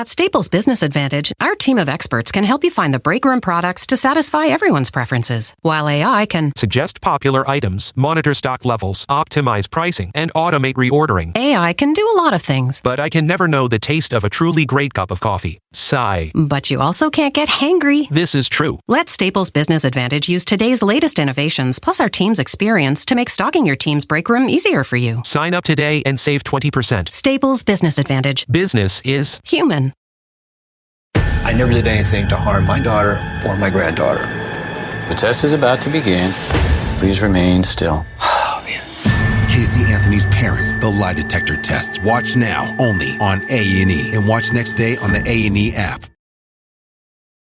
At Staples Business Advantage, our team of experts can help you find the breakroom products to satisfy everyone's preferences, while AI can suggest popular items, monitor stock levels, optimize pricing, and automate reordering. AI can do a lot of things. But I can never know the taste of a truly great cup of coffee. Sigh. But you also can't get hangry. This is true. Let Staples Business Advantage use today's latest innovations plus our team's experience to make stocking your team's breakroom easier for you. Sign up today and save 20%. Staples Business Advantage. Business is human. I never did anything to harm my daughter or my granddaughter. The test is about to begin. Please remain still. Oh, man. Casey Anthony's Parents, the lie detector test. Watch now, only on A&E. And watch next day on the A&E app.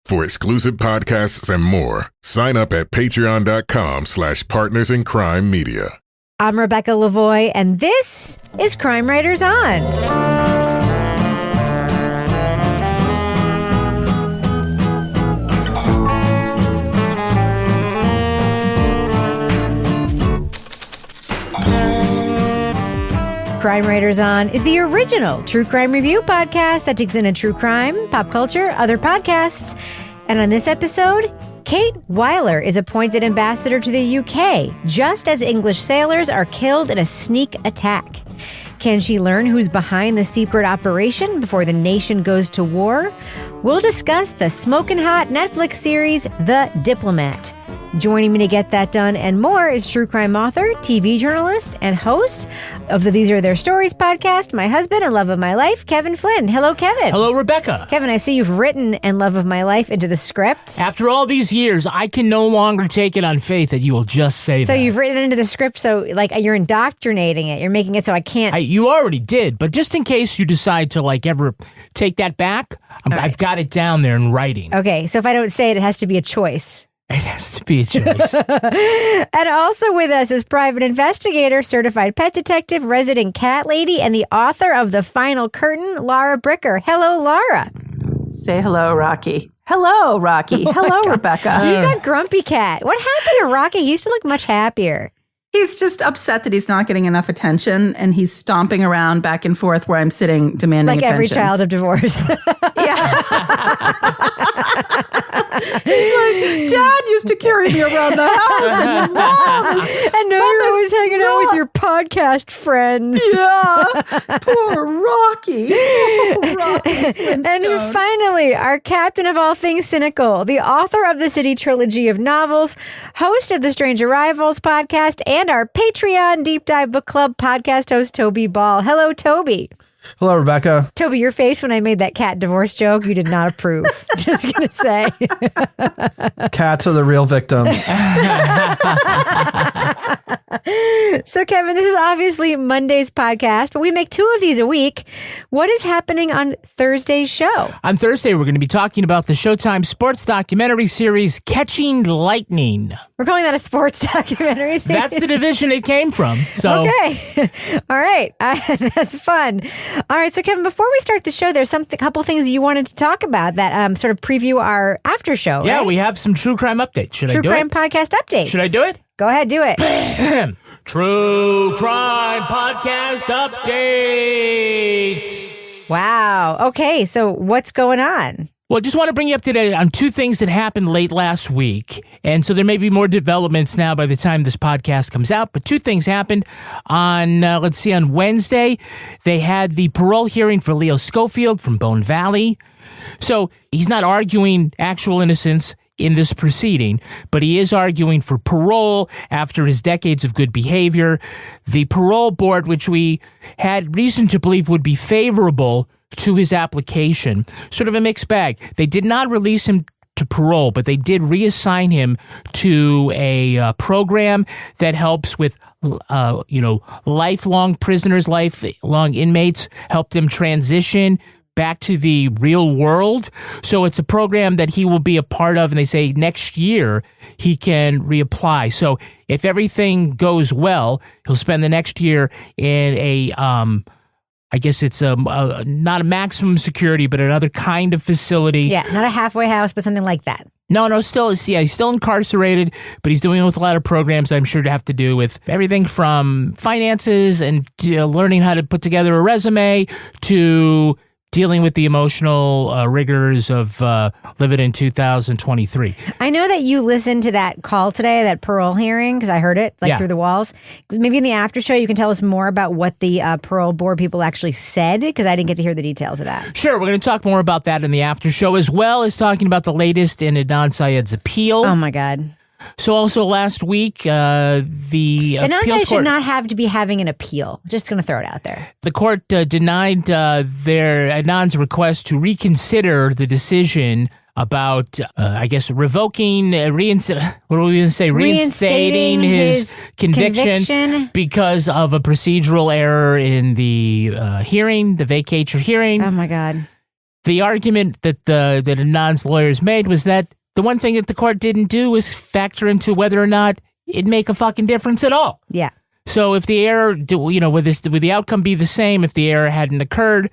For exclusive podcasts and more, sign up at patreon.com/partnersincrimemedia. I'm Rebecca Lavoie, and this is Crime Writers On. Crime Writers On is the original true crime review podcast that digs into true crime, pop culture, other podcasts. And on this episode, Kate Wyler is appointed ambassador to the UK, just as English sailors are killed in a sneak attack. Can she learn who's behind the secret operation before the nation goes to war? We'll discuss the smoking hot Netflix series, The Diplomat. Joining me to get that done and more is true crime author, TV journalist, and host of the These Are Their Stories podcast, my husband and love of my life, Kevin Flynn. Hello, Kevin. Hello, Rebecca. Kevin, I see you've written and love of my life into the script. After all these years, I can no longer take it on faith that you will just say that. So you've written it into the script, so like you're indoctrinating it. You're making it so I can't. You already did, but just in case you decide to ever take that back, I've got it down there in writing. Okay, so if I don't say it, it has to be a choice. It has to be a choice. And also with us is private investigator, certified pet detective, resident cat lady, and the author of The Final Curtain, Laura Bricker. Hello, Laura. Say hello, Rocky. Hello, Rocky. Hello, Rebecca. You got grumpy cat. What happened to Rocky? He used to look much happier. He's just upset that he's not getting enough attention, and he's stomping around back and forth where I'm sitting demanding attention. Like every child of divorce. Yeah. He's like, Dad used to carry me around the house, and Mom is, and now you're always hanging out with your podcast friends. Yeah. Poor Rocky. Oh, Rocky and finally, our captain of all things cynical, the author of the City trilogy of novels, host of the Strange Arrivals podcast, and our Patreon Deep Dive Book Club podcast host, Toby Ball. Hello, Toby. Hello, Rebecca. Toby, your face when I made that cat divorce joke, you did not approve. Just going to say. Cats are the real victims. So, Kevin, this is obviously Monday's podcast, but we make 2 of these a week. What is happening on Thursday's show? On Thursday, we're going to be talking about the Showtime sports documentary series, Catching Lightning. We're calling that a sports documentary series? That's the division it came from. So. Okay. All right. That's fun. All right. So, Kevin, before we start the show, there's a couple things you wanted to talk about that sort of preview our after show. Yeah, right? we have some true crime updates. Should I do it? True crime podcast updates. Should I do it? Go ahead, do it. True crime podcast update. Wow. Okay. So, what's going on? Well, I just want to bring you up to date on 2 things that happened late last week. And so there may be more developments now by the time this podcast comes out. But 2 things happened on, on Wednesday. They had the parole hearing for Leo Schofield from Bone Valley. So he's not arguing actual innocence in this proceeding, but he is arguing for parole after his decades of good behavior. The parole board, which we had reason to believe would be favorable to his application, sort of a mixed bag. They did not release him to parole, but they did reassign him to a program that helps with, lifelong prisoners, lifelong inmates, help them transition back to the real world. So it's a program that he will be a part of, and they say next year he can reapply. So if everything goes well, he'll spend the next year in a I guess it's not a maximum security, but another kind of facility. Yeah, not a halfway house, but something like that. No, he's still incarcerated, but he's doing it with a lot of programs I'm sure to have to do with everything from finances and learning how to put together a resume to dealing with the emotional rigors of living in 2023. I know that you listened to that call today, that parole hearing, because I heard it through the walls. Maybe in the after show you can tell us more about what the parole board people actually said, because I didn't get to hear the details of that. Sure, we're going to talk more about that in the after show, as well as talking about the latest in Adnan Syed's appeal. Oh my God. So also last week, the Adnan appeals Syed should not have to be having an appeal. Just going to throw it out there. The court denied Adnan's request to reconsider the decision about, revoking, reinstating his conviction because of a procedural error in the hearing, the vacatur hearing. Oh my God. The argument that that Adnan's lawyers made was that the one thing that the court didn't do was factor into whether or not it'd make a fucking difference at all. Yeah. So if the error, would the outcome be the same if the error hadn't occurred?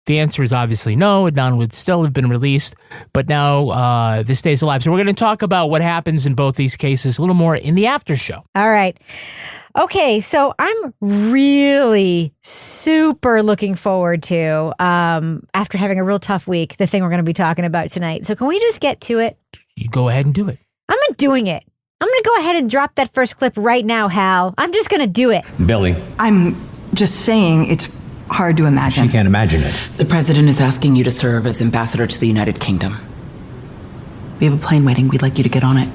The answer is obviously no. Adnan would still have been released, but now this stays alive. So we're going to talk about what happens in both these cases a little more in the after show. All right. Okay, so I'm really super looking forward to, after having a real tough week, the thing we're going to be talking about tonight. So can we just get to it? You go ahead and do it. I'm not doing it. I'm going to go ahead and drop that first clip right now, Hal. I'm just going to do it. Billy. I'm just saying it's hard to imagine. She can't imagine it. The president is asking you to serve as ambassador to the United Kingdom. We have a plane waiting. We'd like you to get on it.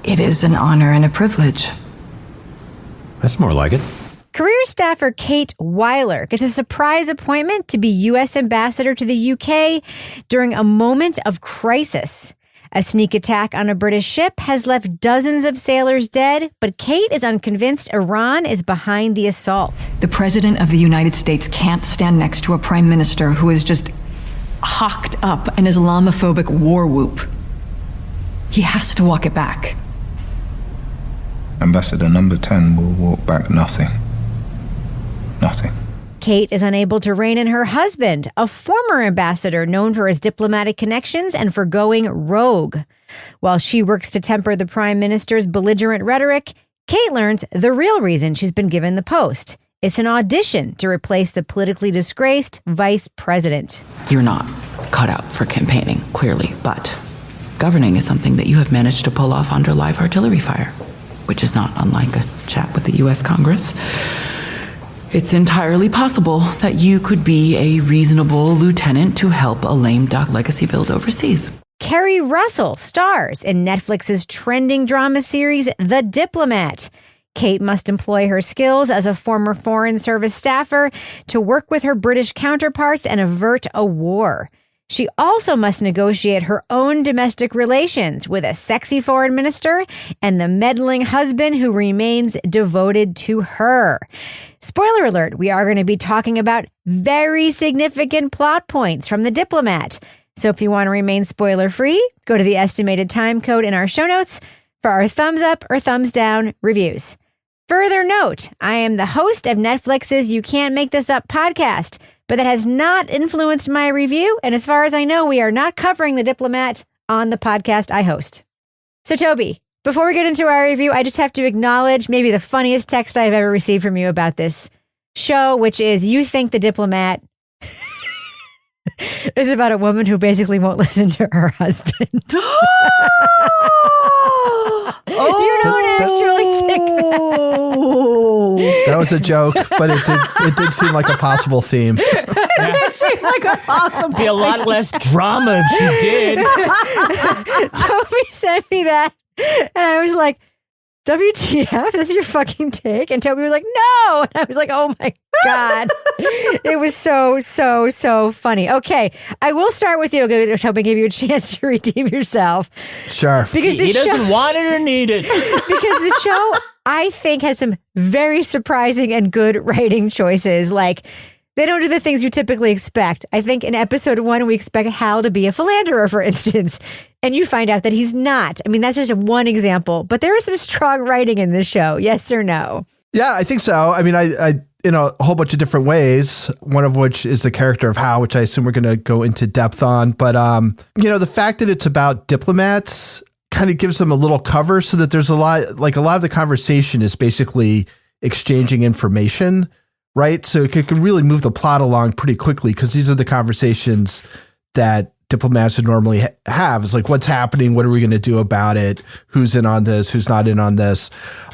It is an honor and a privilege. That's more like it. Career staffer Kate Wyler gets a surprise appointment to be U.S. ambassador to the UK during a moment of crisis. A sneak attack on a British ship has left dozens of sailors dead, but Kate is unconvinced Iran is behind the assault. The President of the United States can't stand next to a prime minister who has just hawked up an Islamophobic war whoop. He has to walk it back. Ambassador number 10 will walk back nothing. Nothing. Kate is unable to rein in her husband, a former ambassador known for his diplomatic connections and for going rogue. While she works to temper the prime minister's belligerent rhetoric, Kate learns the real reason she's been given the post. It's an audition to replace the politically disgraced vice president. You're not cut out for campaigning, clearly, but governing is something that you have managed to pull off under live artillery fire, which is not unlike a chat with the U.S. Congress. It's entirely possible that you could be a reasonable lieutenant to help a lame duck legacy build overseas. Keri Russell stars in Netflix's trending drama series, The Diplomat. Kate must employ her skills as a former Foreign Service staffer to work with her British counterparts and avert a war. She also must negotiate her own domestic relations with a sexy foreign minister and the meddling husband who remains devoted to her. Spoiler alert, we are going to be talking about very significant plot points from The Diplomat. So if you want to remain spoiler-free, go to the estimated time code in our show notes for our thumbs up or thumbs down reviews. Further note, I am the host of Netflix's You Can't Make This Up podcast, but that has not influenced my review, and as far as I know, we are not covering The Diplomat on the podcast I host. So Toby, before we get into our review, I just have to acknowledge maybe the funniest text I've ever received from you about this show, which is you think The Diplomat is about a woman who basically won't listen to her husband. You don't actually think that. That was a joke, but it did seem like a possible theme. It did seem like a possible. Be a lot less drama if she did. Toby sent me that, and I was like, WTF? That's your fucking take? And Toby was like, no. And I was like, oh my God. It was so funny. Okay. I will start with you, Toby, give you a chance to redeem yourself. Sure. Because he doesn't want it or need it. Because the show, I think, has some very surprising and good writing choices. Like, they don't do the things you typically expect. I think in episode 1, we expect Hal to be a philanderer, for instance. And you find out that he's not. I mean, that's just one example. But there is some strong writing in this show. Yes or no? Yeah, I think so. I mean, I in a whole bunch of different ways, one of which is the character of Hal, which I assume we're going to go into depth on. But, the fact that it's about diplomats kind of gives them a little cover so that there's a lot of the conversation is basically exchanging information, right? So it can really move the plot along pretty quickly because these are the conversations that diplomats would normally have. It's like, what's happening? What are we going to do about it? Who's in on this? Who's not in on this?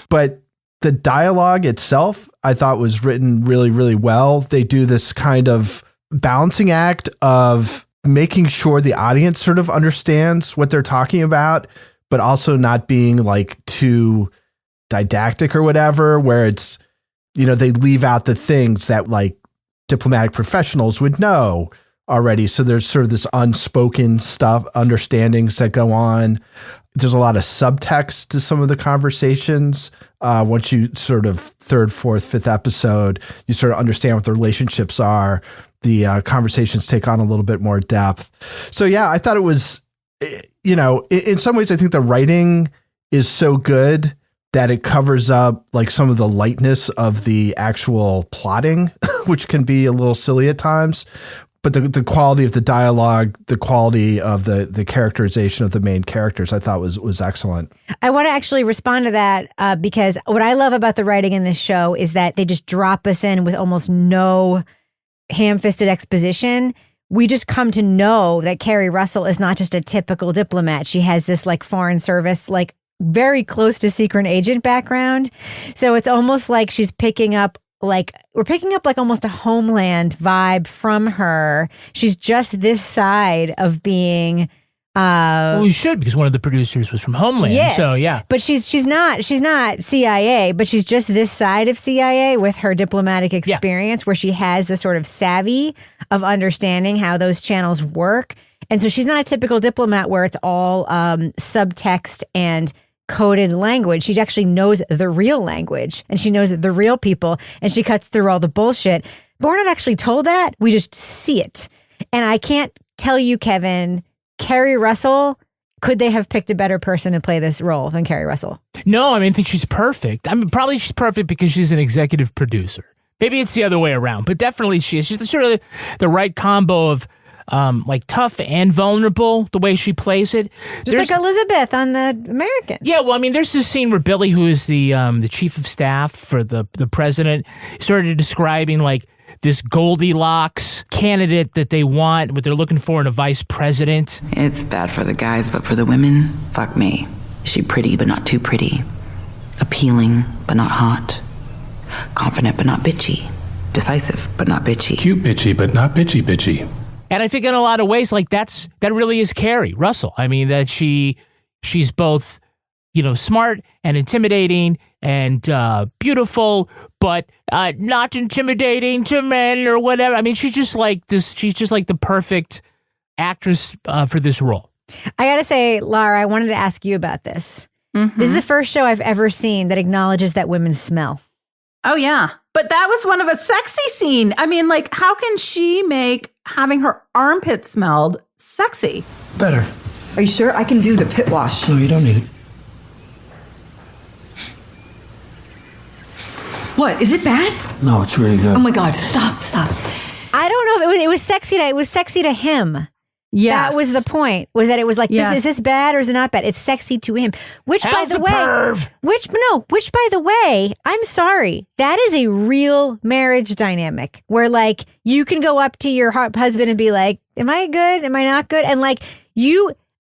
But the dialogue itself, I thought was written really, really well. They do this kind of balancing act of making sure the audience sort of understands what they're talking about, but also not being like too didactic or whatever, where it's, they leave out the things that like diplomatic professionals would know already. So there's sort of this unspoken stuff, understandings that go on. There's a lot of subtext to some of the conversations. Once you sort of third, fourth, fifth episode, you sort of understand what the relationships are. The conversations take on a little bit more depth. So yeah, I thought it was, in some ways, I think the writing is so good that it covers up like some of the lightness of the actual plotting, which can be a little silly at times. But the quality of the dialogue, the quality of the characterization of the main characters, I thought was excellent. I want to actually respond to that because what I love about the writing in this show is that they just drop us in with almost no ham-fisted exposition. We just come to know that Keri Russell is not just a typical diplomat. She has this like foreign service, like very close to secret agent background. So it's almost like she's picking up we're picking up like almost a Homeland vibe from her. She's just this side of being. Well, we should, because one of the producers was from Homeland. Yes, so yeah. But she's not CIA, but she's just this side of CIA with her diplomatic experience, where she has the sort of savvy of understanding how those channels work. And so she's not a typical diplomat where it's all subtext and coded language. She actually knows the real language, and she knows the real people, and she cuts through all the bullshit. But we're not actually told that. We just see it. And I can't tell you, Kevin, Keri Russell, could they have picked a better person to play this role than Keri Russell? No, I think she's perfect. Probably she's perfect because she's an executive producer. Maybe it's the other way around, but definitely she is. She's sort of the right combo of like tough and vulnerable, the way she plays it. Just like Elizabeth on The American. Yeah, well, there's this scene where Billy, who is the chief of staff for the president, started describing like this Goldilocks candidate that they want, what they're looking for in a vice president. It's bad for the guys, but for the women, fuck me. Is she pretty, but not too pretty? Appealing, but not hot? Confident, but not bitchy? Decisive, but not bitchy? Cute bitchy, but not bitchy. And I think in a lot of ways, like that really is Keri Russell. That she's both, smart and intimidating and beautiful, but not intimidating to men or whatever. She's just like this. She's just like the perfect actress for this role. I got to say, Laura, I wanted to ask you about this. Mm-hmm. This is the first show I've ever seen that acknowledges that women smell. Oh, yeah. But that was one of a sexy scene. How can she make having her armpit smelled sexy? Better. Are you sure? I can do the pit wash. No, you don't need it. What? Is it bad? No, it's really good. Oh my God! Stop! I don't know if it was sexy. It was sexy to him. Yes. That was the point. Was that it was like, is this bad or is it not bad? It's sexy to him. Which, by the way, I'm sorry. That is a real marriage dynamic where like you can go up to your husband and be like, "Am I good? Am I not good?" And like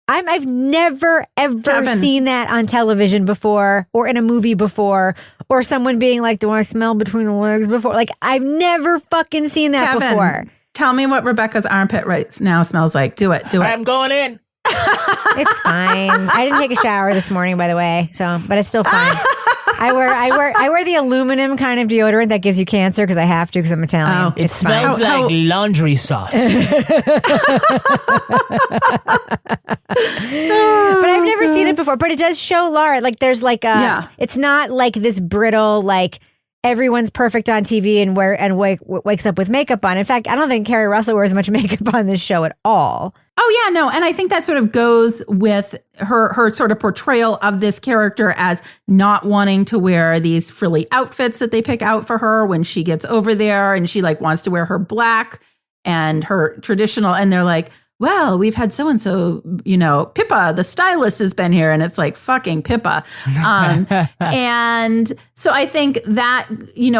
I've never ever seen that on television before or in a movie before, or someone being like, "Do I smell between the legs?" before. Like I've never fucking seen that before. Tell me what Rebecca's armpit right now smells like. Do it. I'm going in. It's fine. I didn't take a shower this morning, by the way. But it's still fine. I wear the aluminum kind of deodorant that gives you cancer because I have to because I'm Italian. It smells like laundry sauce. But I've never seen it before. But it does show, Laura, like there's like it's not like this brittle like everyone's perfect on TV and wakes up with makeup on. In fact, I don't think Keri Russell wears much makeup on this show at all. Oh, yeah, no. And I think that sort of goes with her sort of portrayal of this character as not wanting to wear these frilly outfits that they pick out for her when she gets over there, and she like wants to wear her black and her traditional. And they're like, well, we've had so-and-so, Pippa, the stylist, has been here. And it's like, fucking Pippa. And so I think that,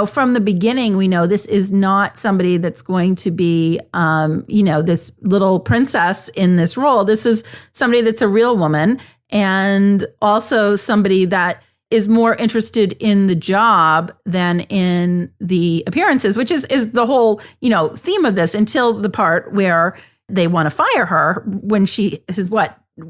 from the beginning, we know this is not somebody that's going to be, this little princess in this role. This is somebody that's a real woman, and also somebody that is more interested in the job than in the appearances, which is the whole, theme of this, until the part where they want to fire her when she is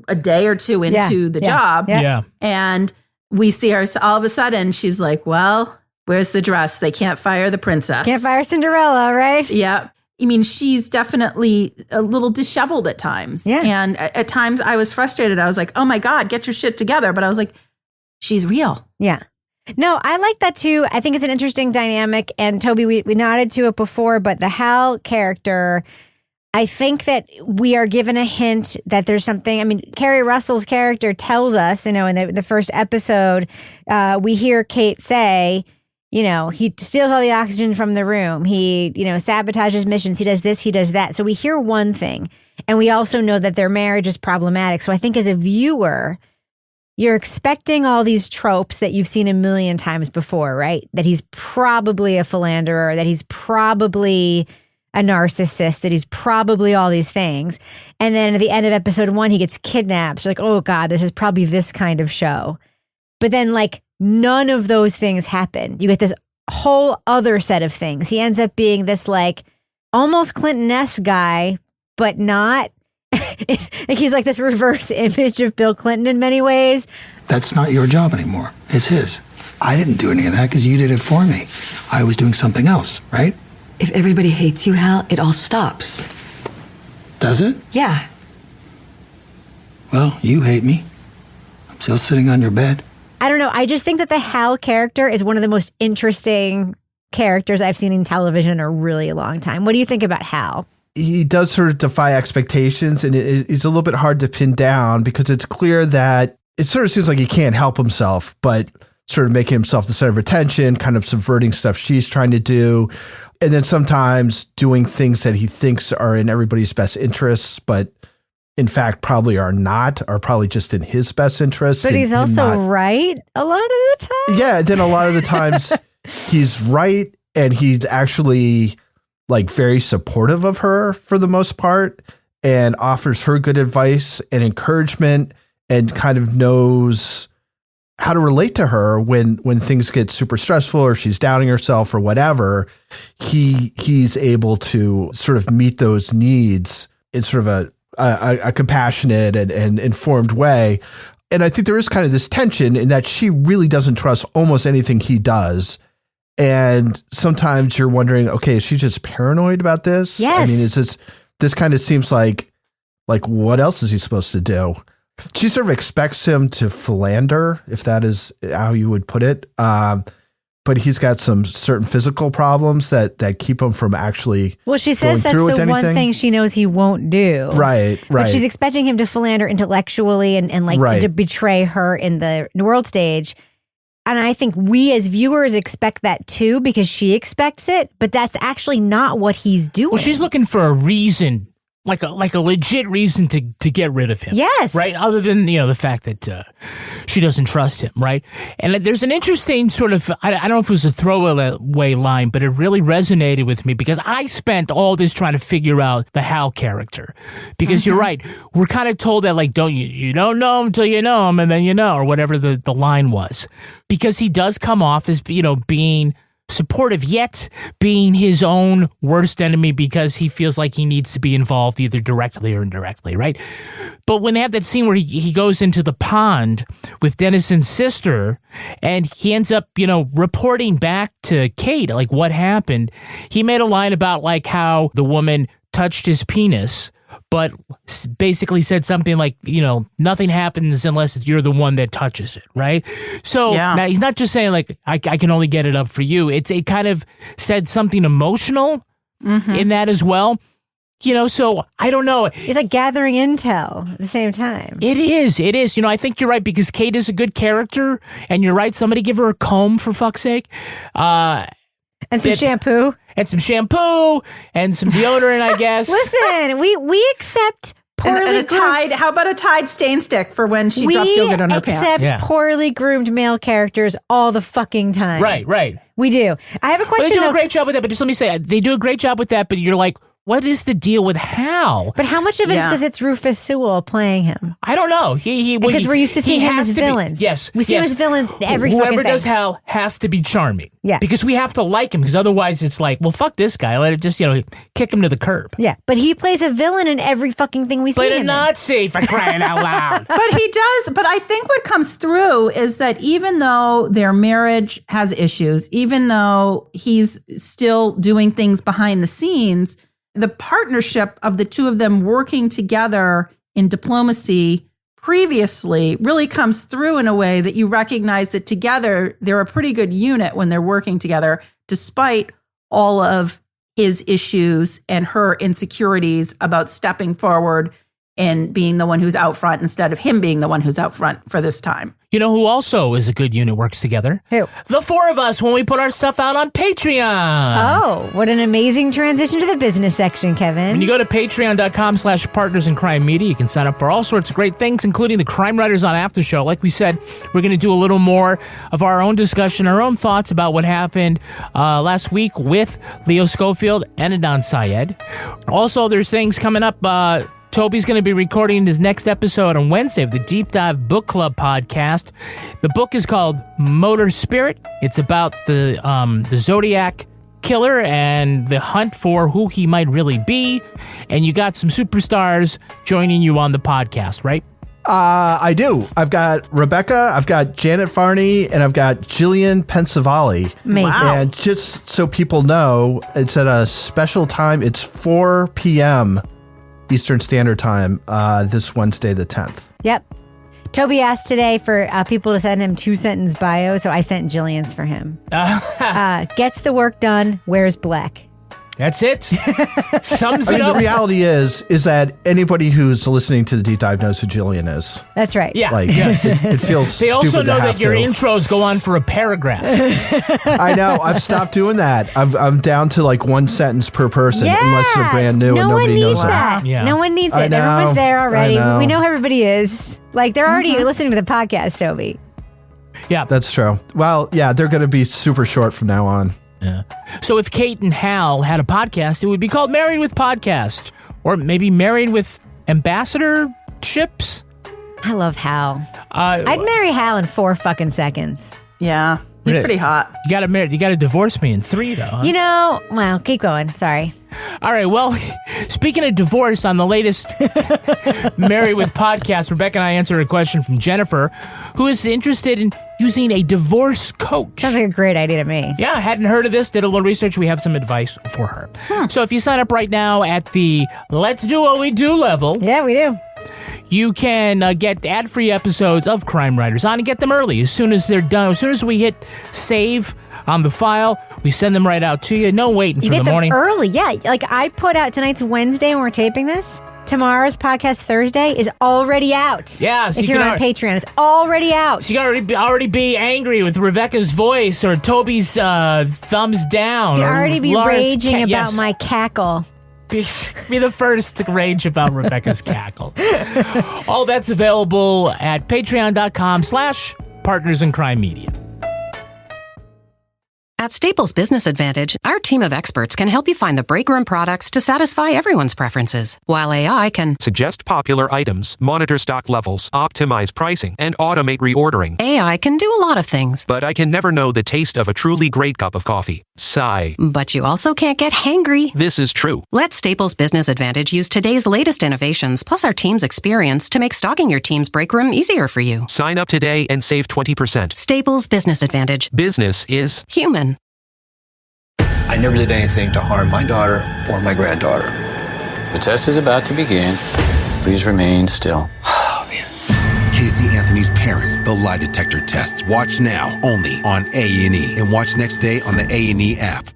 a day or two into the job. Yeah. And we see her all of a sudden, she's like, well, where's the dress? They can't fire the princess. Can't fire Cinderella, right? Yeah. I mean, she's definitely a little disheveled at times. Yeah. And at times I was frustrated. I was like, oh my God, get your shit together. But I was like, she's real. Yeah. No, I like that too. I think it's an interesting dynamic. And Toby, we nodded to it before, but the Hal character, I think that we are given a hint that there's something. I mean, Keri Russell's character tells us, in the first episode, we hear Kate say, he steals all the oxygen from the room. He, sabotages missions. He does this, he does that. So we hear one thing. And we also know that their marriage is problematic. So I think as a viewer, you're expecting all these tropes that you've seen a million times before, right? That he's probably a philanderer, that he's probably a narcissist, that he's probably all these things. And then at the end of episode 1, he gets kidnapped. So like, oh God, this is probably this kind of show. But then none of those things happen. You get this whole other set of things. He ends up being this almost Clinton-esque guy, but not. He's like this reverse image of Bill Clinton in many ways. That's not your job anymore. It's his. I didn't do any of that because you did it for me. I was doing something else, right? If everybody hates you, Hal, it all stops. Does it? Yeah. Well, you hate me. I'm still sitting on your bed. I don't know. I just think that the Hal character is one of the most interesting characters I've seen in television in a really long time. What do you think about Hal? He does sort of defy expectations, and he's a little bit hard to pin down because it's clear that it sort of seems like he can't help himself, but sort of making himself the center of attention, kind of subverting stuff she's trying to do. And then sometimes doing things that he thinks are in everybody's best interests, but in fact probably are probably just in his best interest. But he's also right a lot of the time. Yeah, then a lot of the times he's right, and he's actually very supportive of her for the most part, and offers her good advice and encouragement, and kind of knows how to relate to her when things get super stressful or she's doubting herself or whatever. He's able to sort of meet those needs in sort of a compassionate and informed way. And I think there is kind of this tension in that she really doesn't trust almost anything he does. And sometimes you're wondering, okay, is she just paranoid about this? Yes. I mean, this kind of seems like what else is he supposed to do? She sort of expects him to philander, if that is how you would put it. But he's got some certain physical problems that keep him from actually. Well, she says that's the one thing she knows he won't do. Right. But she's expecting him to philander intellectually and to betray her in the world stage. And I think we as viewers expect that too, because she expects it, but that's actually not what he's doing. Well, she's looking for a reason, like a legit reason to get rid of him. Yes. Right? Other than, the fact that she doesn't trust him, right? And there's an interesting sort of, I don't know if it was a throwaway line, but it really resonated with me because I spent all this trying to figure out the Hal character. Because you're right, we're kind of told that you don't know him till you know him, and then you know, or whatever the line was. Because he does come off as, being supportive, yet being his own worst enemy because he feels like he needs to be involved either directly or indirectly, right? But when they have that scene where he goes into the pond with Dennison's sister and he ends up, reporting back to Kate, what happened, he made a line about how the woman touched his penis, but basically said something like, nothing happens unless you're the one that touches it, right? So now he's not just saying I can only get it up for you. It kind of said something emotional in that as well. So I don't know. It's gathering intel at the same time. It is. I think you're right because Kate is a good character and you're right. Somebody give her a comb for fuck's sake. And some shampoo. And some shampoo and some deodorant, I guess. Listen, we accept poorly and a Tide. How about a Tide stain stick for when she drops yogurt on her pants? We accept poorly groomed male characters all the fucking time. Right. We do. I have a question. They do a great job with that, but just let me say, they do a great job with that, but you're like, what is the deal with Hal? But how much of it is because it's Rufus Sewell playing him? I don't know. Because we're used to seeing him as villains. Yes. We see him as villains in every fucking thing. Whoever does Hal has to be charming. Yeah. Because we have to like him, because otherwise it's like, well, fuck this guy. Let it just, kick him to the curb. Yeah. But he plays a villain in every fucking thing we see him in. Played a Nazi, for crying out loud. But he does. But I think what comes through is that even though their marriage has issues, even though he's still doing things behind the scenes, the partnership of the two of them working together in diplomacy previously really comes through in a way that you recognize that together they're a pretty good unit when they're working together, despite all of his issues and her insecurities about stepping forward and being the one who's out front instead of him being the one who's out front for this time. You know who also is a good unit, works together? Who? The four of us when we put our stuff out on Patreon. Oh, what an amazing transition to the business section, Kevin. When you go to patreon.com/partnersincrimemedia, you can sign up for all sorts of great things, including the Crime Writers on After Show. Like we said, we're going to do a little more of our own discussion, our own thoughts about what happened last week with Leo Schofield and Adnan Syed. Also, there's things coming up. Toby's going to be recording his next episode on Wednesday of the Deep Dive Book Club podcast. The book is called Motor Spirit. It's about the Zodiac killer and the hunt for who he might really be. And you got some superstars joining you on the podcast, right? I do. I've got Rebecca, I've got Janet Varney, and I've got Jillian Pensavalli. Amazing. Wow. And just so people know, it's at a special time. It's 4 p.m. Eastern Standard Time this Wednesday, the 10th. Yep. Toby asked today for people to send him 2-sentence bio, so I sent Jillian's for him. Gets the work done, wears black. That's it. Sums it up. The reality is that anybody who's listening to the deep dive knows who Jillian is. That's right. Yeah. Yes. It feels They also stupid know to that have your to. intros go on for a paragraph. I know. I've stopped doing that. I'm down to like one sentence per person, unless they're brand new and nobody knows that. Yeah. No one needs I it. know. Everyone's there already. I know. We know who everybody is. Like, they're already listening to the podcast, Toby. Yeah. That's true. Well, yeah, they're going to be super short from now on. Yeah. So if Kate and Hal had a podcast, it would be called Married with Podcast, or maybe Married with Ambassadorships. I love Hal. I'd marry Hal in 4 fucking seconds. Yeah. He's pretty hot. You got to divorce me in 3, though. Huh? You know, well, keep going. Sorry. All right. Well, speaking of divorce, on the latest Married with Podcast, Rebecca and I answered a question from Jennifer, who is interested in using a divorce coach. Sounds like a great idea to me. Yeah, hadn't heard of this, did a little research. We have some advice for her. So if you sign up right now at the Let's Do What We Do level. Yeah, we do. You can get ad-free episodes of Crime Writers on and get them early as soon as they're done. As soon as we hit save on the file, we send them right out to you. No waiting for the morning. You get them early, yeah. Like I put out tonight's Wednesday when we're taping this. Tomorrow's podcast Thursday is already out. Yeah, so if you're on Patreon, it's already out. So you can already be angry with Rebecca's voice or Toby's thumbs down. You can or already be Laura's raging about my cackle. Be the first to rage about Rebecca's cackle. All that's available at patreon.com/partnersincrimemedia. At Staples Business Advantage, our team of experts can help you find the break room products to satisfy everyone's preferences, while AI can Suggest popular items, monitor stock levels, optimize pricing, and automate reordering. AI can do a lot of things. But I can never know the taste of a truly great cup of coffee. Sigh. But you also can't get hangry. This is true. Let Staples Business Advantage use today's latest innovations, plus our team's experience, to make stocking your team's break room easier for you. Sign up today and save 20%. Staples Business Advantage. Business is human. I never did anything to harm my daughter or my granddaughter. The test is about to begin. Please remain still. Casey Anthony's Parents, the lie detector test. Watch now only on A&E, and watch next day on the A&E app.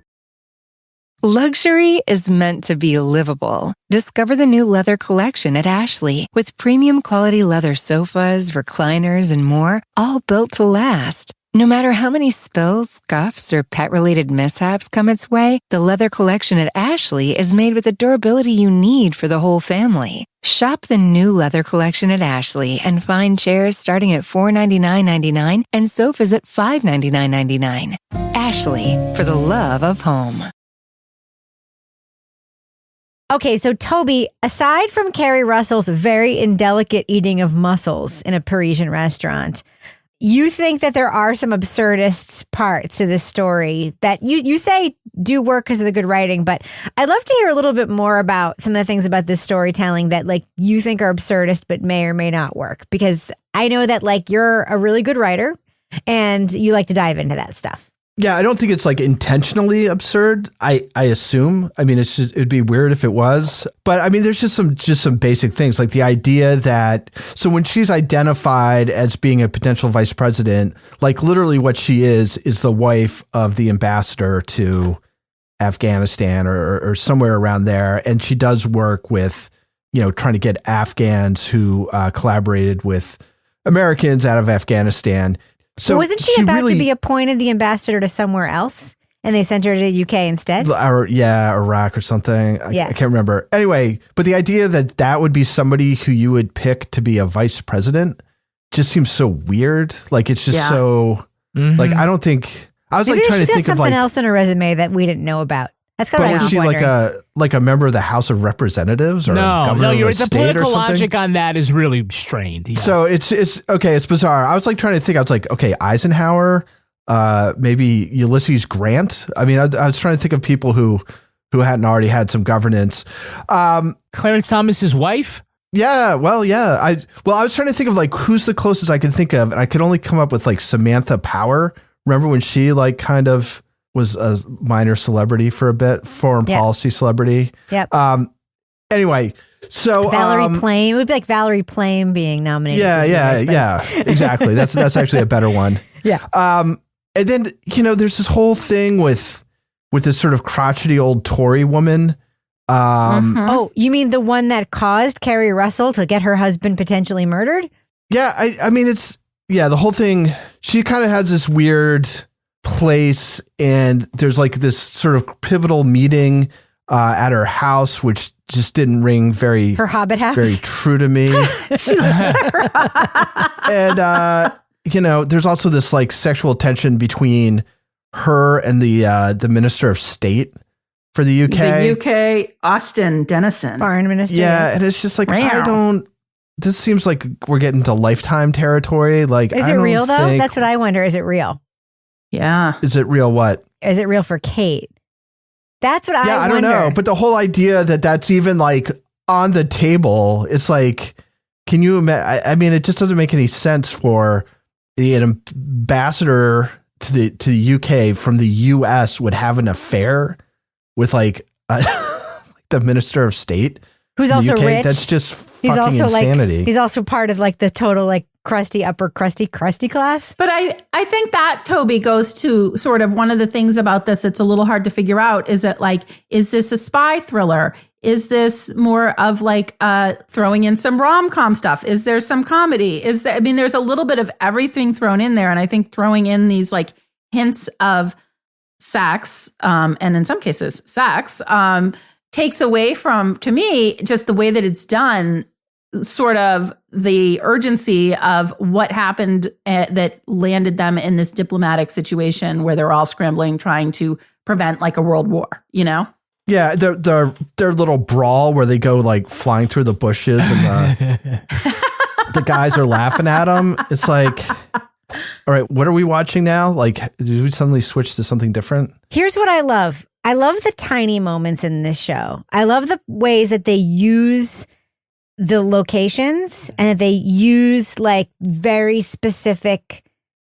Luxury is meant to be livable. Discover the new leather collection at Ashley with premium quality leather sofas, recliners, and more, all built to last. No matter how many spills, scuffs, or pet-related mishaps come its way, the leather collection at Ashley is made with the durability you need for the whole family. Shop the new leather collection at Ashley and find chairs starting at $499.99 and sofas at $599.99. Ashley, for the love of home. Okay, so Toby, aside from Keri Russell's very indelicate eating of mussels in a Parisian restaurant, you think that there are some absurdist parts to this story that you say do work because of the good writing, but I'd love to hear a little bit more about some of the things about this storytelling that like you think are absurdist but may or may not work, because I know that like you're a really good writer and you like to dive into that stuff. Yeah, I don't think it's like intentionally absurd. I assume. I mean, it'd be weird if it was. But I mean, there's just some basic things like the idea that so when she's identified as being a potential vice president, like literally what she is the wife of the ambassador to Afghanistan or somewhere around there, and she does work with, you know, trying to get Afghans who collaborated with Americans out of Afghanistan. So wasn't she about to be appointed the ambassador to somewhere else and they sent her to the UK instead? Iraq or something. I can't remember. Anyway, but the idea that would be somebody who you would pick to be a vice president just seems so weird. Like it's just so like I don't think I was Maybe like trying to think of something like else in her resume that we didn't know about. That's kind of was she like a member of the House of Representatives or no, you're the political logic on that is really strained. Yeah. So it's okay. It's bizarre. I was like trying to think. I was like, okay, Eisenhower, maybe Ulysses Grant. I mean, I was trying to think of people who hadn't already had some governance. Clarence Thomas's wife. Yeah. Well, yeah. I was trying to think of like who's the closest I can think of, and I could only come up with like Samantha Power. Remember when she like kind of was a minor celebrity for a bit, foreign policy celebrity. Yep. Anyway, so Valerie Plame. It would be like Valerie Plame being nominated. Yeah. Exactly. That's actually a better one. Yeah. And then, you know, there's this whole thing with this sort of crotchety old Tory woman. Oh, you mean the one that caused Keri Russell to get her husband potentially murdered? Yeah. I mean, the whole thing, she kind of has this weird place, and there's like this sort of pivotal meeting at her house, which just didn't ring her Hobbit house very true to me. And you know, there's also this like sexual tension between her and the Minister of State for the UK. The UK, Austin Dennison, foreign minister. Yeah, and it's just like this seems like we're getting to Lifetime territory. Like, is it real though? That's what I wonder. Is it real? Yeah. Is it real what? Is it real for Kate? That's what I wonder. Yeah, I don't know. But the whole idea that that's even like on the table, it's like, can you imagine? I mean, it just doesn't make any sense for an ambassador to the UK from the US would have an affair with like the Minister of State. Who's also UK. rich. That's just he's fucking also insanity. Like, he's also part of like the total like crusty upper crusty class. But I think that, Toby, goes to sort of one of the things about this that's a little hard to figure out is that like, is this a spy thriller? Is this more of like throwing in some rom-com stuff? Is there some comedy? There's a little bit of everything thrown in there. And I think throwing in these like hints of sex, and in some cases sex, takes away from, to me, just the way that it's done, sort of the urgency of what happened that landed them in this diplomatic situation where they're all scrambling, trying to prevent like a world war, you know? Yeah, their little brawl where they go like flying through the bushes and the guys are laughing at them. It's like, all right, what are we watching now? Like, did we suddenly switch to something different? Here's what I love. I love the tiny moments in this show. I love the ways that they use the locations and that they use like very specific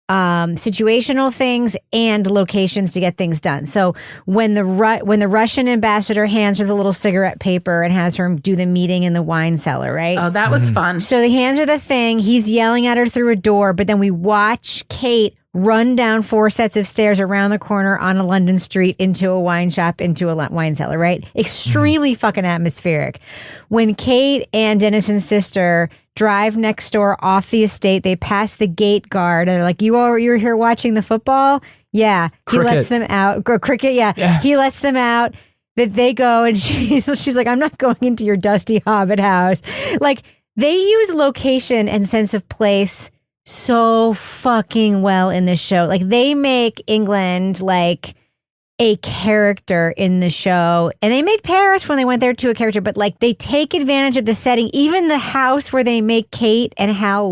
situational things and locations to get things done. So when the Russian ambassador hands her the little cigarette paper and has her do the meeting in the wine cellar, right? Oh, that was fun. So he hands her the thing. He's yelling at her through a door, but then we watch Kate run down 4 sets of stairs around the corner on a London street into a wine shop, into a wine cellar, right? Extremely fucking atmospheric. When Kate and Dennison's sister drive next door off the estate. They pass the gate guard and they're like, you're here watching the football? Yeah. He lets them out. Cricket, yeah. He lets them out. That they go and she's like, I'm not going into your dusty hobbit house. Like, they use location and sense of place so fucking well in this show. Like, they make England like a character in the show, and they made Paris when they went there to a character, but like they take advantage of the setting. Even the house where they make Kate and Hal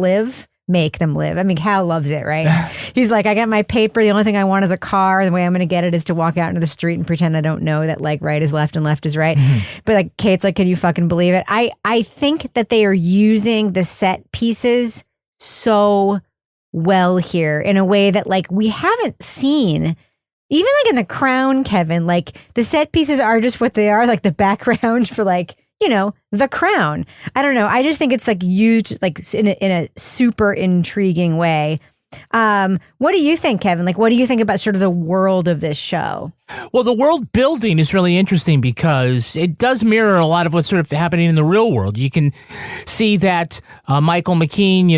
make them live. I mean, Hal loves it, right? He's like, I got my paper. The only thing I want is a car. The way I'm going to get it is to walk out into the street and pretend I don't know that like right is left and left is right. But like Kate's like, can you fucking believe it? I think that they are using the set pieces so well here in a way that like we haven't seen. Even like in The Crown, Kevin, like the set pieces are just what they are, like the background for like, The Crown. I don't know. I just think it's like used like in a super intriguing way. What do you think, Kevin? Like, what do you think about sort of the world of this show? Well, the world building is really interesting because it does mirror a lot of what's sort of happening in the real world. You can see that Michael McKean,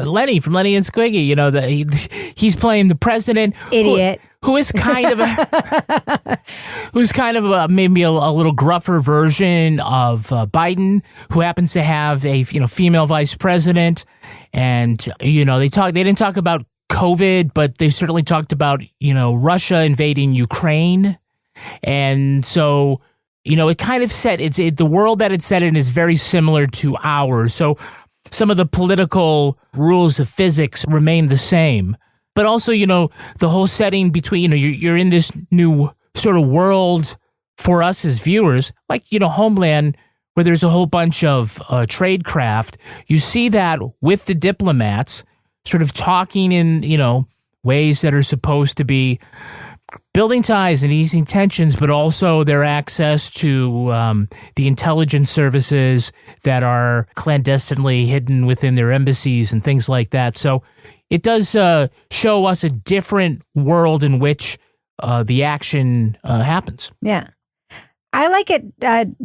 Lenny from Lenny and Squiggy, he's playing the president. Idiot. Who is kind of maybe a little gruffer version of Biden, who happens to have a female vice president, and they didn't talk about COVID, but they certainly talked about Russia invading Ukraine, and so it kind of set the world that it's set in is very similar to ours. So some of the political rules of physics remain the same. But also, the whole setting between, you're in this new sort of world for us as viewers, like, Homeland, where there's a whole bunch of trade craft. You see that with the diplomats sort of talking in, ways that are supposed to be building ties and easing tensions, but also their access to the intelligence services that are clandestinely hidden within their embassies and things like that. So it does show us a different world in which the action happens. Yeah. I like it,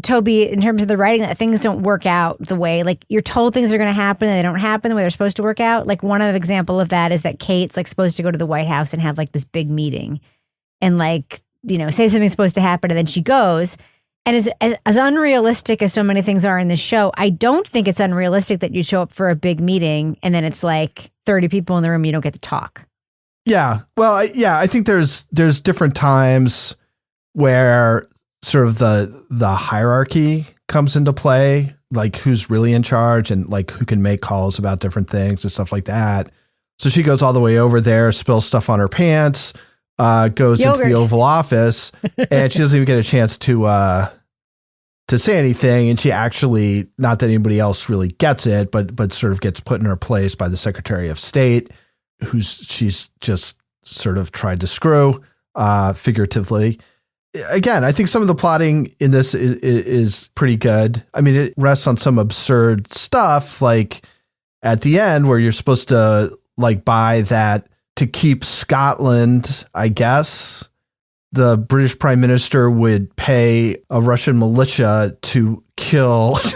Toby, in terms of the writing, that things don't work out the way, like you're told things are going to happen and they don't happen the way they're supposed to work out. Like one of the example of that is that Kate's like supposed to go to the White House and have like this big meeting and like, say something's supposed to happen, and then she goes. And as unrealistic as so many things are in this show, I don't think it's unrealistic that you show up for a big meeting and then it's like 30 people in the room, you don't get to talk. Yeah. Well, I think there's different times where sort of the hierarchy comes into play, like who's really in charge and like who can make calls about different things and stuff like that. So she goes all the way over there, spills stuff on her pants, goes into the Oval Office, and she doesn't even get a chance to say anything. And she actually, not that anybody else really gets it, but sort of gets put in her place by the Secretary of State, she's just sort of tried to screw, figuratively. Again, I think some of the plotting in this is pretty good. I mean, it rests on some absurd stuff, like at the end where you're supposed to like buy that to keep Scotland, I guess, the British Prime Minister would pay a Russian militia to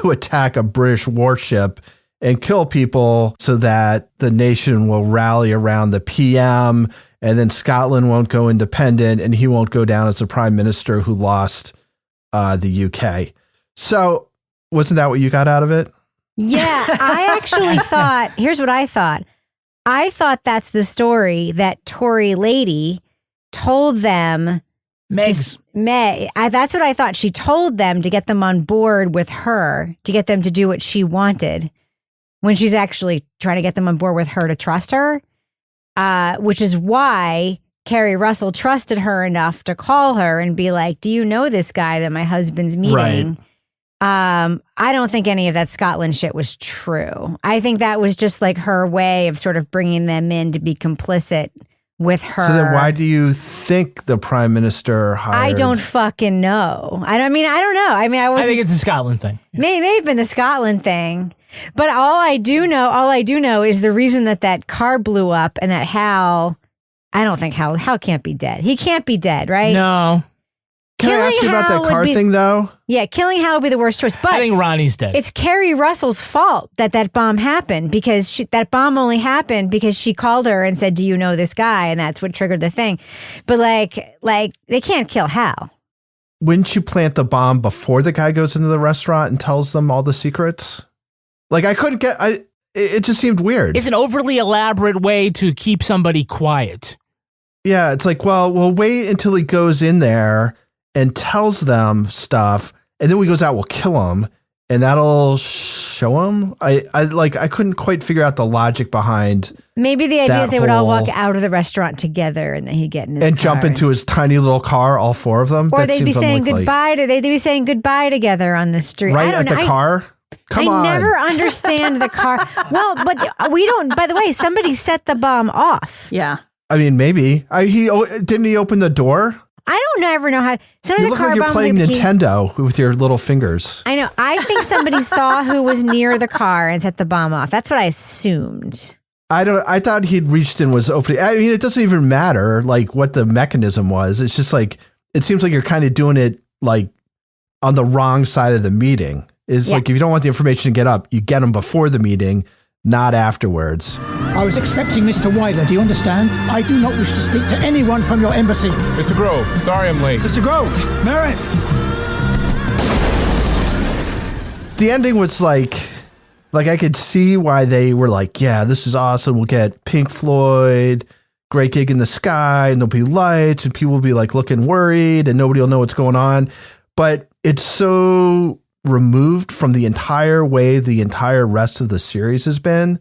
attack a British warship and kill people so that the nation will rally around the PM, and then Scotland won't go independent and he won't go down as the Prime Minister who lost the UK. So wasn't that what you got out of it? Yeah, I actually thought, here's what I thought. I thought that's the story that Tory lady told them. That's what I thought. She told them to get them on board with her, to get them to do what she wanted, when she's actually trying to get them on board with her to trust her, which is why Keri Russell trusted her enough to call her and be like, do you know this guy that my husband's meeting? Right. I don't think any of that Scotland shit was true. I think that was just like her way of sort of bringing them in to be complicit with her. So then why do you think the Prime Minister hired? I don't fucking know. I don't know. I mean, I think it's a Scotland thing. May have been the Scotland thing. But all I do know is the reason that car blew up and that Hal, I don't think Hal can't be dead. He can't be dead, right? No. Can I ask you about that car thing, though? Yeah, killing Hal would be the worst choice. But I think Ronnie's dead. It's Keri Russell's fault that bomb happened because that bomb only happened because she called her and said, "Do you know this guy?" And that's what triggered the thing. But like they can't kill Hal. Wouldn't you plant the bomb before the guy goes into the restaurant and tells them all the secrets? Like I couldn't get. It just seemed weird. It's an overly elaborate way to keep somebody quiet. Yeah, it's like, well, we'll wait until he goes in there and tells them stuff, and then when he goes out, we'll kill him, and that'll show him. I couldn't quite figure out the logic behind. Maybe the idea is they would all walk out of the restaurant together, and then he'd get in his and car jump into his tiny little car, all four of them. or That they'd be seems saying unlikely. goodbye they'd be saying goodbye together on the street. Right I at don't the know. car. Come on. I never understand the car. Well, but we don't. By the way, somebody set the bomb off. Yeah. I mean, maybe didn't he open the door? I don't ever know how. Some of You the look car like you're bombs playing like the key- Nintendo with your little fingers. I know. I think somebody saw who was near the car and set the bomb off. That's what I assumed. I thought he'd reached and was opening. I mean, it doesn't even matter like what the mechanism was. It's just like it seems like you're kind of doing it like on the wrong side of the meeting. It's like if you don't want the information to get up, you get them before the meeting, not afterwards. I was expecting Mr. Wyler, do you understand? I do not wish to speak to anyone from your embassy. Mr. Grove, sorry I'm late. Mr. Grove, Merritt. The ending was like I could see why they were like, yeah, this is awesome. We'll get Pink Floyd, Great Gig in the Sky, and there'll be lights, and people will be like looking worried, and nobody will know what's going on. But it's so removed from the entire way the entire rest of the series has been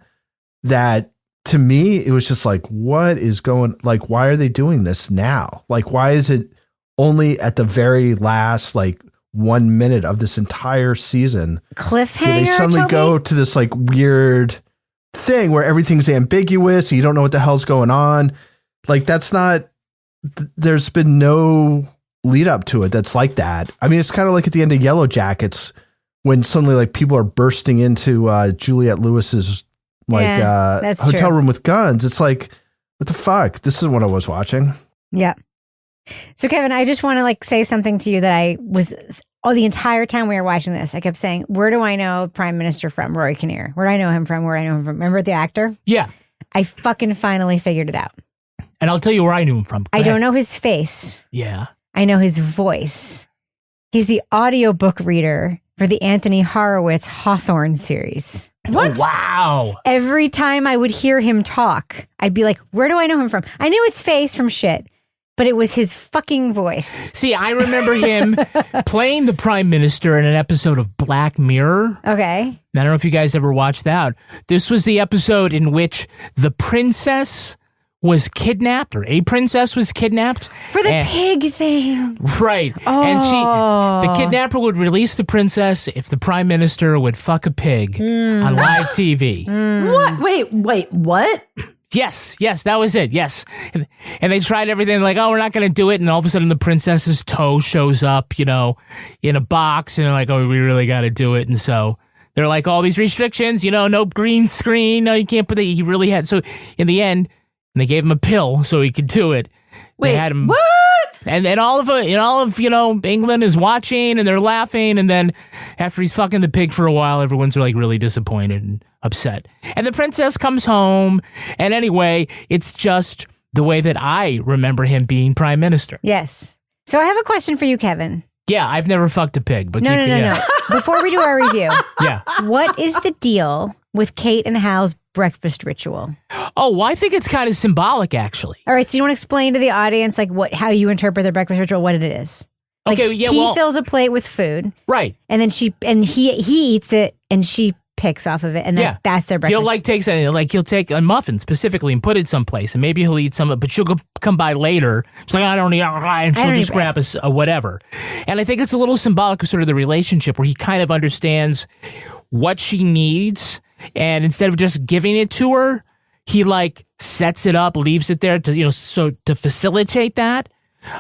that to me it was just like, what is going, like, why are they doing this now? Like, why is it only at the very last like 1 minute of this entire season cliffhanger? Do they suddenly go to this like weird thing where everything's ambiguous and you don't know what the hell's going on? Like, that's not, there's been no lead up to it that's like that. I mean, it's kind of like at the end of Yellow Jackets when suddenly like people are bursting into Juliette Lewis's like hotel room with guns. It's like, what the fuck? This is what I was watching. Yeah. So Kevin, I just want to like say something to you that I was the entire time we were watching this. I kept saying, where do I know Prime Minister from? Rory Kinnear. Where do I know him from? Where do I know him from? Remember the actor? Yeah. I fucking finally figured it out. And I'll tell you where I knew him from. I don't know his face. Yeah. I know his voice. He's the audiobook reader for the Anthony Horowitz Hawthorne series. What? Oh, wow. Every time I would hear him talk, I'd be like, where do I know him from? I knew his face from shit, but it was his fucking voice. See, I remember him playing the Prime Minister in an episode of Black Mirror. Okay. I don't know if you guys ever watched that. This was the episode in which the princess was kidnapped, or a princess was kidnapped. For the pig thing. Right. Oh. And the kidnapper would release the princess if the Prime Minister would fuck a pig on live TV. What? Wait, what? Yes, that was it. Yes. And they tried everything like, oh, we're not going to do it. And all of a sudden the princess's toe shows up, in a box. And they're like, oh, we really got to do it. And so they're like, all these restrictions, no green screen. No, you can't put it. He really had. So in the end, they gave him a pill so he could do it. Wait, they had him, what? And then all of England is watching and they're laughing. And then after he's fucking the pig for a while, everyone's like really disappointed and upset. And the princess comes home. And anyway, it's just the way that I remember him being prime minister. Yes. So I have a question for you, Kevin. Yeah, I've never fucked a pig. But No. Before we do our review, yeah, what is the deal with Kate and Hal's breakfast ritual? Oh, well, I think it's kind of symbolic, actually. All right, so you want to explain to the audience like how you interpret their breakfast ritual, what it is? Like, okay, yeah, he fills a plate with food, right? And then he eats it, and she picks off of it, and that's their breakfast. He'll take a muffin specifically and put it someplace, and maybe he'll eat some of it, but she'll come by later. She's like, I don't eat, and she'll just grab a whatever. And I think it's a little symbolic of sort of the relationship where he kind of understands what she needs, and instead of just giving it to her, he like sets it up, leaves it there to to facilitate that.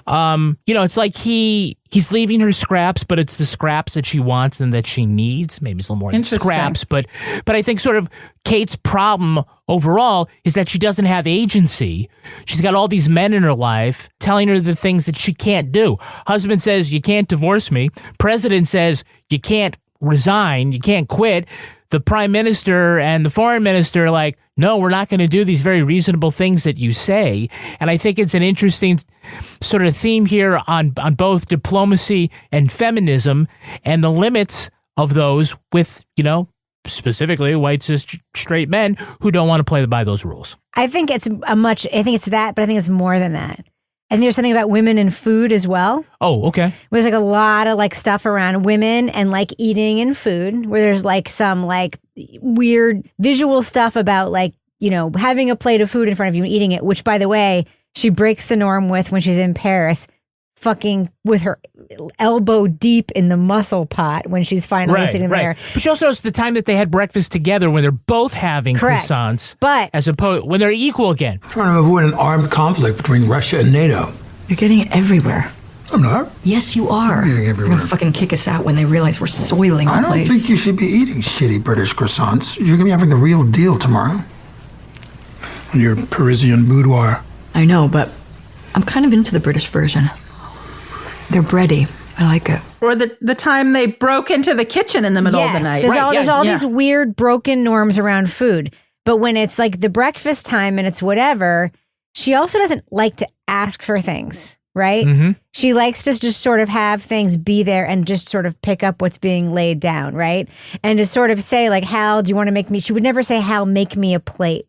It's like he's leaving her scraps, but it's the scraps that she wants and that she needs. Maybe it's a little more than scraps, but I think sort of Kate's problem overall is that she doesn't have agency. She's got all these men in her life telling her the things that she can't do. Husband says, you can't divorce me. President says, you can't resign, you can't quit. The prime minister and the foreign minister are like, no, we're not going to do these very reasonable things that you say. And I think it's an interesting sort of theme here on both diplomacy and feminism and the limits of those with, specifically white cis straight men who don't want to play by those rules. I think it's that, but I think it's more than that. And there's something about women and food as well. Oh, okay. There's like a lot of like stuff around women and like eating and food, where there's like some like weird visual stuff about like, having a plate of food in front of you and eating it, which by the way, she breaks the norm with when she's in Paris, fucking with her elbow deep in the mussel pot when she's finally sitting there. But she also knows the time that they had breakfast together when they're both having croissants. But as opposed when they're equal again. Trying to avoid an armed conflict between Russia and NATO. You're getting it everywhere. I'm not. Yes, you are. I'm getting They're everywhere. gonna fucking kick us out when they realize we're soiling the I don't place. think you should be eating shitty British croissants. You're going to be having the real deal tomorrow. In your Parisian boudoir. I know, but I'm kind of into the British version. They're bready. I like it. Or the time they broke into the kitchen in the middle of the night. There's all these weird broken norms around food. But when it's like the breakfast time and it's whatever, she also doesn't like to ask for things, right? Mm-hmm. She likes to just sort of have things be there and just sort of pick up what's being laid down, right? And to sort of say like, Hal, do you want to make me? She would never say, Hal, make me a plate.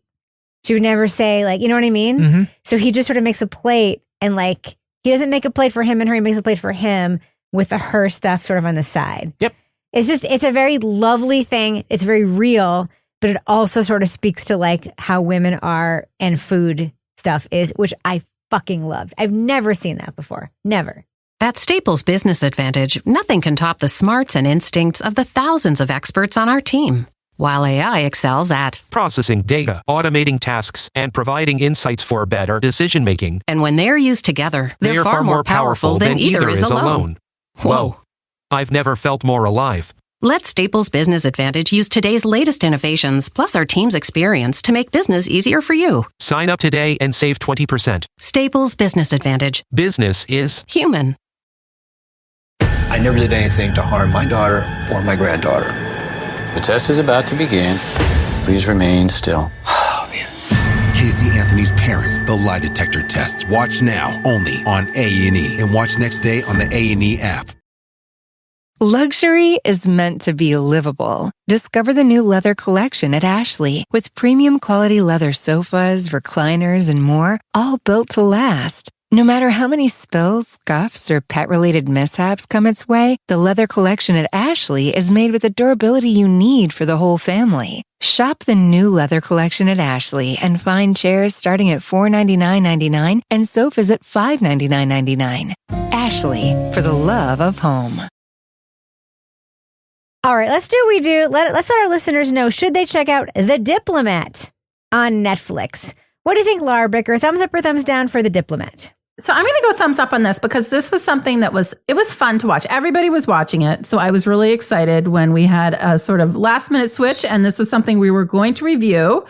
She would never say like, you know what I mean? Mm-hmm. So he just sort of makes a plate and like, he doesn't make a plate for him and her, he makes a plate for him with the her stuff sort of on the side. Yep. It's a very lovely thing. It's very real, but it also sort of speaks to like how women are and food stuff is, which I fucking loved. I've never seen that before. Never. At Staples Business Advantage, nothing can top the smarts and instincts of the thousands of experts on our team. While AI excels at processing data, automating tasks, and providing insights for better decision-making. And when they're used together, They they're are far more powerful than either is alone. Whoa. I've never felt more alive. Let Staples Business Advantage use today's latest innovations, plus our team's experience to make business easier for you. Sign up today and save 20%. Staples Business Advantage. Business is human. I never did anything to harm my daughter or my granddaughter. The test is about to begin. Please remain still. Casey Anthony's Parents, the lie detector test. Watch now only on A&E, and watch next day on the A&E app. Luxury is meant to be livable. Discover the new leather collection at Ashley with premium quality leather sofas, recliners, and more, all built to last. No matter how many spills, scuffs, or pet-related mishaps come its way, the leather collection at Ashley is made with the durability you need for the whole family. Shop the new leather collection at Ashley and find chairs starting at $499.99 and sofas at $599.99. Ashley, for the love of home. All right, let's do what we do. Let's let our listeners know, should they check out The Diplomat on Netflix? What do you think, Laura Bricker? Thumbs up or thumbs down for The Diplomat? So I'm going to go thumbs up on this because this was something that was fun to watch. Everybody was watching it. So I was really excited when we had a sort of last minute switch and this was something we were going to review.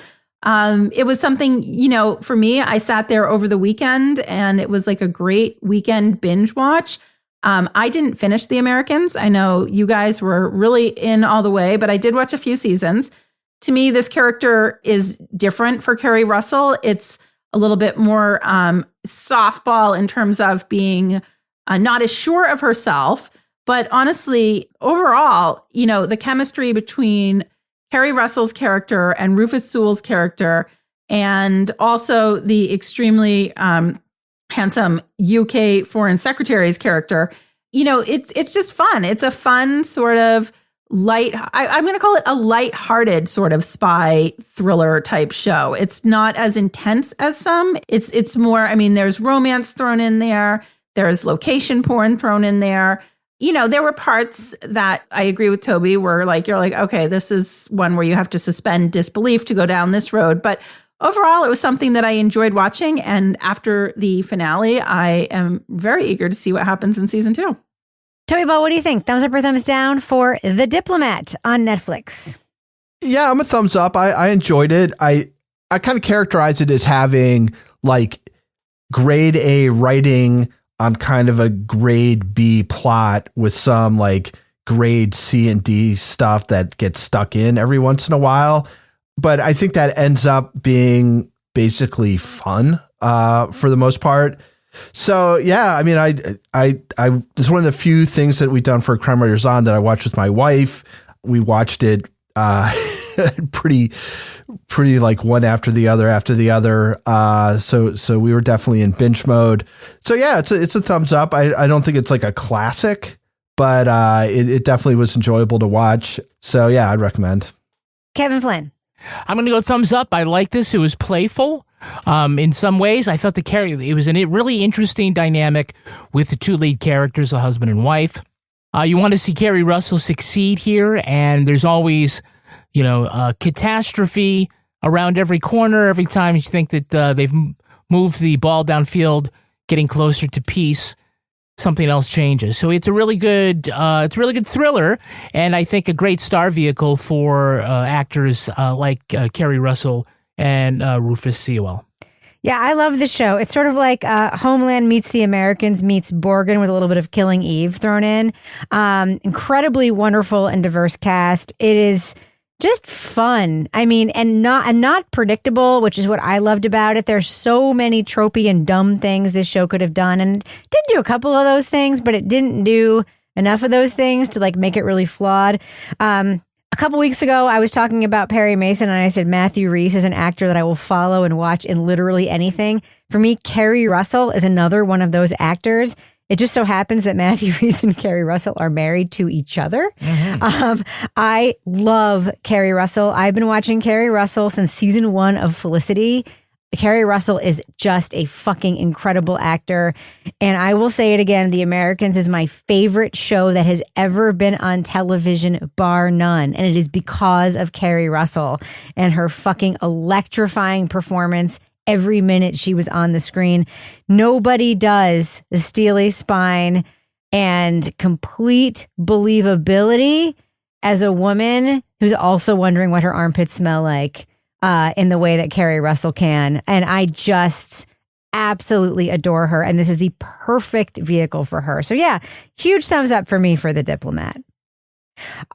It was something, for me, I sat there over the weekend and it was like a great weekend binge watch. I didn't finish The Americans. I know you guys were really in all the way, but I did watch a few seasons. To me, this character is different for Keri Russell. It's a little bit more softball in terms of being not as sure of herself. But honestly, overall, the chemistry between Keri Russell's character and Rufus Sewell's character, and also the extremely handsome UK Foreign Secretary's character, it's just fun. It's a fun sort of I'm going to call it a lighthearted sort of spy thriller type show. It's not as intense as some. It's more, there's romance thrown in there. There's location porn thrown in there. There were parts that I agree with Toby where you're like, okay, this is one where you have to suspend disbelief to go down this road. But overall, it was something that I enjoyed watching. And after the finale, I am very eager to see what happens in season 2. Toby Ball, what do you think? Thumbs up or thumbs down for The Diplomat on Netflix? Yeah, I'm a thumbs up. I enjoyed it. I kind of characterize it as having like grade A writing on kind of a grade B plot with some like grade C and D stuff that gets stuck in every once in a while. But I think that ends up being basically fun for the most part. So yeah, I mean, I it's one of the few things that we've done for Crime Writers On that I watched with my wife. We watched it pretty like one after the other. So we were definitely in binge mode. So yeah, it's a thumbs up. I don't think it's like a classic, but it definitely was enjoyable to watch. So yeah, I'd recommend. Kevin Flynn. I'm going to go thumbs up. I like this. It was playful. In some ways, I felt it was a really interesting dynamic with the two lead characters, the husband and wife. You want to see Keri Russell succeed here, and there's always, catastrophe around every corner. Every time you think that they've moved the ball downfield, getting closer to peace, something else changes. So it's a really good thriller, and I think a great star vehicle for actors like Keri Russell and Rufus Sewell. Yeah, I love the show. It's sort of like Homeland meets The Americans meets Borgen with a little bit of Killing Eve thrown in. Incredibly wonderful and diverse cast. It is just fun. I mean, and not predictable, which is what I loved about it. There's so many tropey and dumb things this show could have done, and it did do a couple of those things, but it didn't do enough of those things to like make it really flawed. A couple weeks ago, I was talking about Perry Mason, and I said Matthew Rhys is an actor that I will follow and watch in literally anything. For me, Keri Russell is another one of those actors. It just so happens that Matthew Rhys and Keri Russell are married to each other. Mm-hmm. I love Keri Russell. I've been watching Keri Russell since season 1 of Felicity. Keri Russell is just a fucking incredible actor. And I will say it again, The Americans is my favorite show that has ever been on television, bar none. And it is because of Keri Russell and her fucking electrifying performance every minute she was on the screen. Nobody does the steely spine and complete believability as a woman who's also wondering what her armpits smell like in the way that Keri Russell can. And I just absolutely adore her. And this is the perfect vehicle for her. So yeah, huge thumbs up for me for The Diplomat.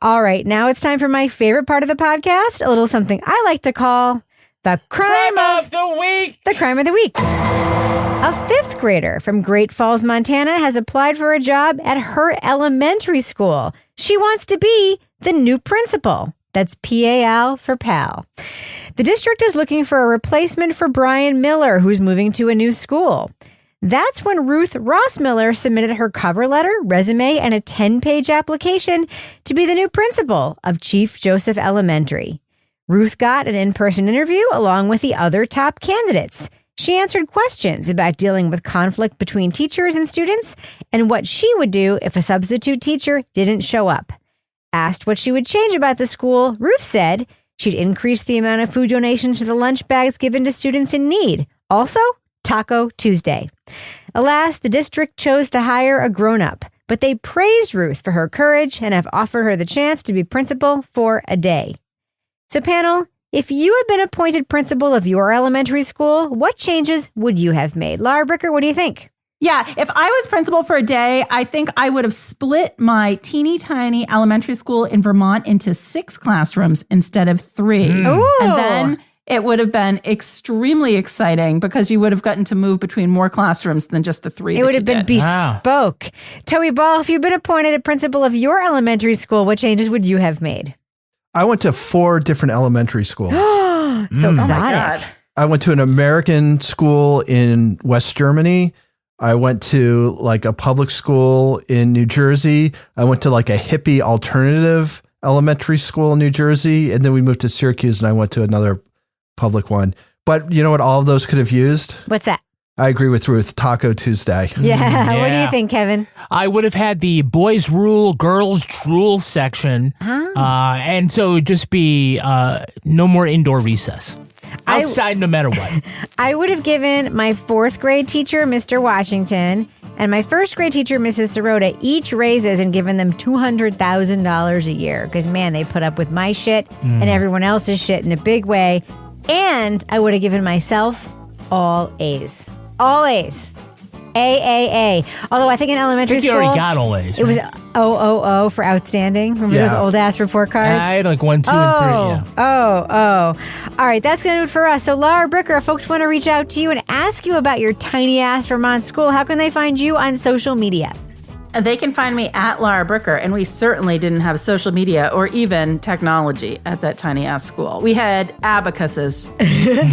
All right, now it's time for my favorite part of the podcast, a little something I like to call the crime of the week. The crime of the week. A 5th grader from Great Falls, Montana has applied for a job at her elementary school. She wants to be the new principal. That's PAL for pal. The district is looking for a replacement for Brian Miller, who's moving to a new school. That's when Ruth Rossmiller submitted her cover letter, resume, and a 10-page application to be the new principal of Chief Joseph Elementary. Ruth got an in-person interview along with the other top candidates. She answered questions about dealing with conflict between teachers and students and what she would do if a substitute teacher didn't show up. Asked what she would change about the school, Ruth said she'd increase the amount of food donations to the lunch bags given to students in need. Also, Taco Tuesday. Alas, the district chose to hire a grown-up, but they praised Ruth for her courage and have offered her the chance to be principal for a day. So panel, if you had been appointed principal of your elementary school, what changes would you have made? Laura Bricker, what do you think? Yeah, if I was principal for a day, I think I would have split my teeny tiny elementary school in Vermont into 6 classrooms instead of 3. Ooh. And then it would have been extremely exciting because you would have gotten to move between more classrooms than just the 3. It would have been bespoke. Wow. Toby Ball, if you've been appointed a principal of your elementary school, what changes would you have made? I went to 4 different elementary schools. So exotic. I went to an American school in West Germany. I went to like a public school in New Jersey. I went to like a hippie alternative elementary school in New Jersey. And then we moved to Syracuse and I went to another public one. But you know what all of those could have used? What's that? I agree with Ruth. Taco Tuesday. Yeah. What do you think, Kevin? I would have had the boys rule, girls drool section. And so it would just be no more indoor recess. outside no matter what. I would have given my 4th grade teacher, Mr. Washington, and my 1st grade teacher, Mrs. Sirota, each raises and given them $200,000 a year. Because, man, they put up with my shit and everyone else's shit in a big way. And I would have given myself all A's. All A's. A. Although I think in elementary school, you already got all A's. It was O for outstanding. Remember those old ass report cards? I had like 1, 2, and 3. Yeah. All right, that's going to do it for us. So, Laura Bricker, if folks want to reach out to you and ask you about your tiny ass Vermont school, how can they find you on social media? They can find me at Laura Bricker, and we certainly didn't have social media or even technology at that tiny ass school. We had abacuses.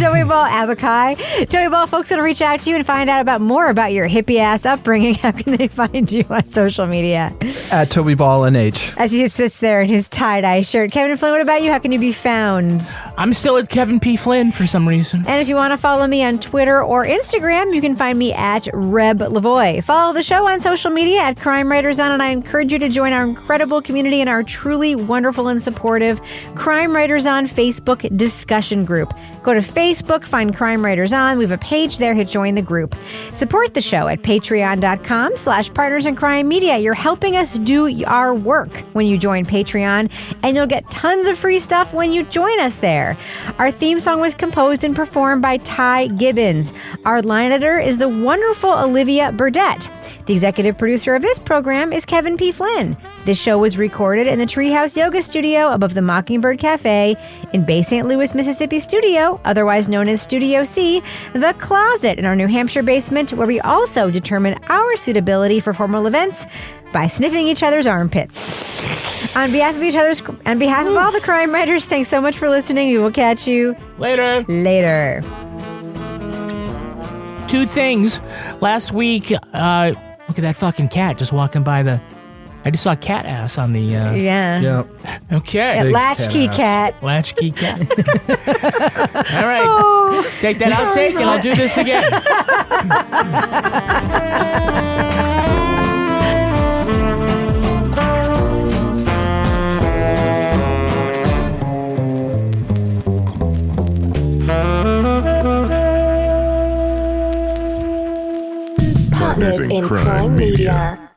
Toby Ball, abaci. Toby Ball, folks want to reach out to you and find out more about your hippie ass upbringing. How can they find you on social media? At Toby Ball NH. As he sits there in his tie-dye shirt. Kevin Flynn, what about you? How can you be found? I'm still at Kevin P. Flynn for some reason. And if you want to follow me on Twitter or Instagram, you can find me at Reb Lavoie. Follow the show on social media at Crime Writers On, and I encourage you to join our incredible community and our truly wonderful and supportive Crime Writers On Facebook discussion group. Go to Facebook, find Crime Writers On. We have a page there. Hit join the group. Support the show at patreon.com/Partners in Crime Media. You're helping us do our work when you join Patreon, and you'll get tons of free stuff when you join us there. Our theme song was composed and performed by Ty Gibbons. Our line editor is the wonderful Olivia Burdett. The executive producer of this program is Kevin P. Flynn. This show was recorded in the Treehouse Yoga Studio above the Mockingbird Cafe in Bay St. Louis, Mississippi studio, otherwise known as Studio C, the closet in our New Hampshire basement, where we also determine our suitability for formal events by sniffing each other's armpits. On behalf of all the crime writers, thanks so much for listening. We will catch you later. 2 things. Last week, look at that fucking cat just walking by I just saw cat ass on the... Yeah. Okay. Latchkey cat. Latchkey cat. All right. Take that outtake and I'll do this again. Partners in Crime Media.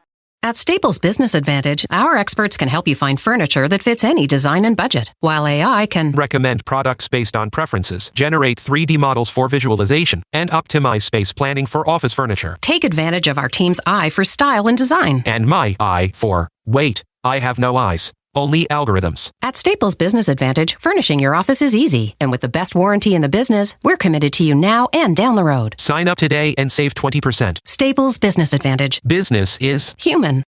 At Staples Business Advantage, our experts can help you find furniture that fits any design and budget, while AI can recommend products based on preferences, generate 3D models for visualization, and optimize space planning for office furniture. Take advantage of our team's eye for style and design. And my eye for, wait, I have no eyes. Only algorithms. At Staples Business Advantage, furnishing your office is easy. And with the best warranty in the business, we're committed to you now and down the road. Sign up today and save 20%. Staples Business Advantage. Business is human.